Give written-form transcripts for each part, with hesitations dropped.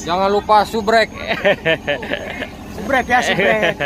Jangan lupa subrek. Subrek ya, subrek.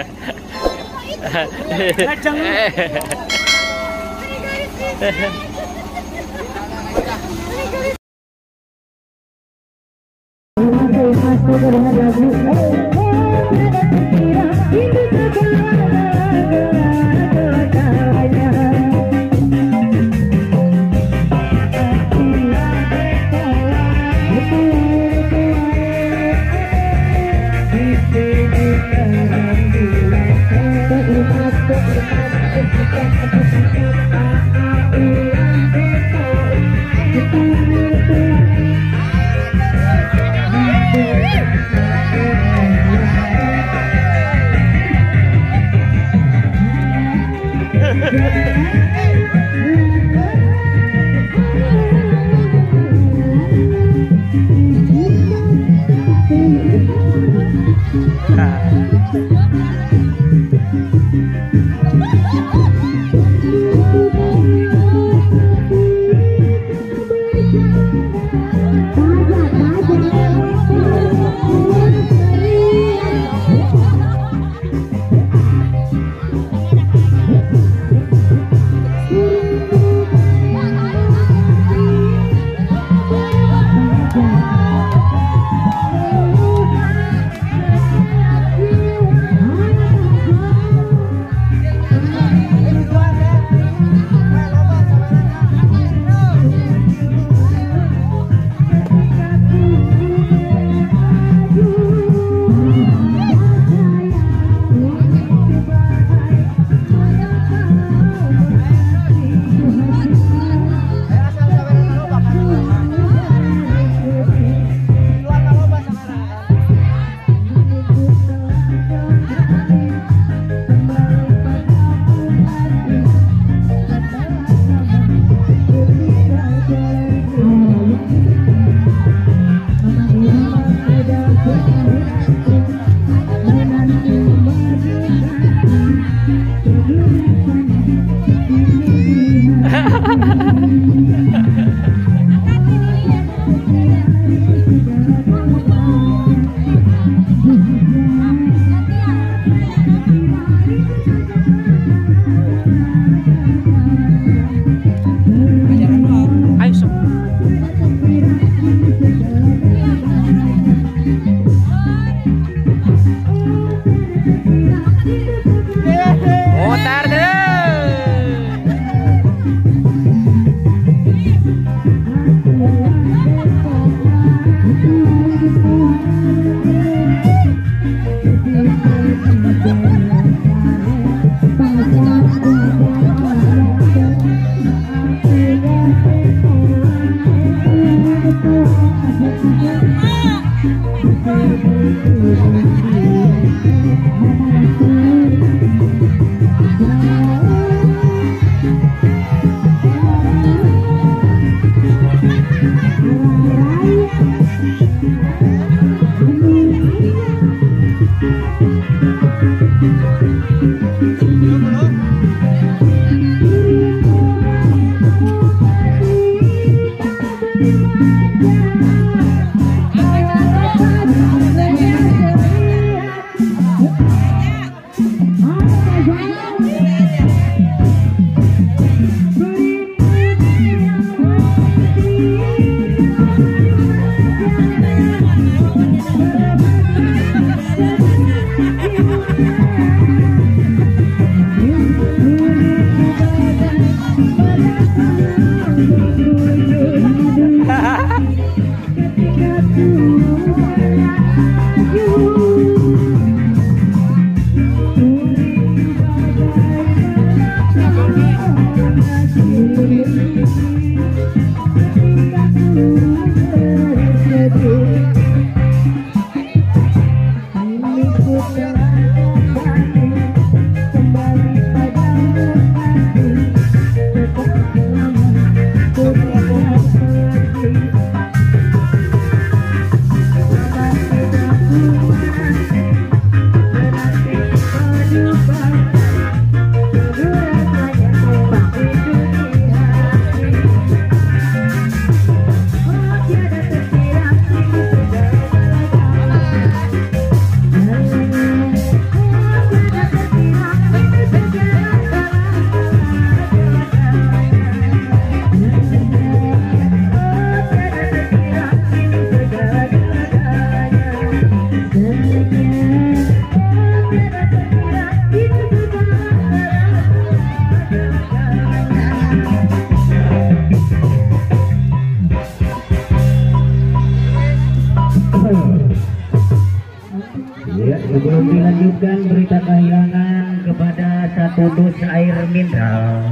Ya, sebelum dilanjutkan berita kehilangan kepada satu dus air mineral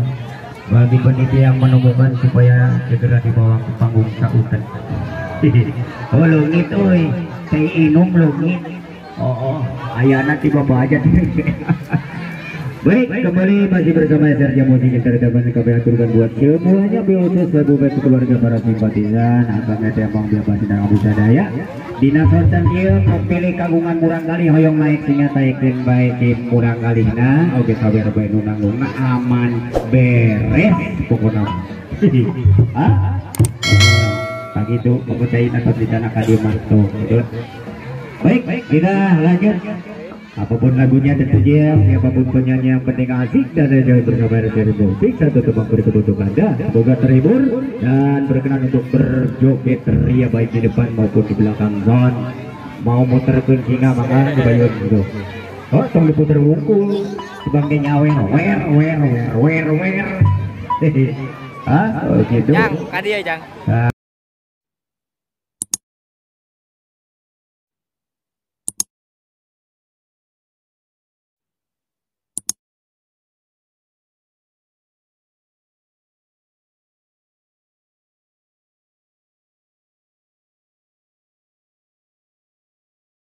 bagi penitia yang menemukan supaya segera dibawa ke panggung sautan. Oh lungit oi, kayak inum lungit. Oh, ayana tiba aja. Baik, kembali masih bersama Serja Moji kita dapat kami aturkan buat semuanya berutus lagu baik keluarga para simpatisan abang etembang biapa sidang Abu Sadaya dina konten ieu memilih kagungan murang kali hoyong naik singa taikeun bae tim murang kalihna oge sawer bae nu nanggungna aman beres pokona. Hah? Begitu pengucain atau dana kadieu tuh. Baik, kita lanjut. Apapun lagunya tentunya, siapapun penyanyi yang penting asik dan ada bersama dari musik satu tebang berikut untuk Anda. Semoga terhibur dan berkenan untuk berjoget ria baik di depan maupun di belakang zon. Mau muter ke singa maka dibayar gitu. Oh, tong diputer wungkul sebagai nyawer, wer. Ah, oh gitu. Jang, kadi ya Jang.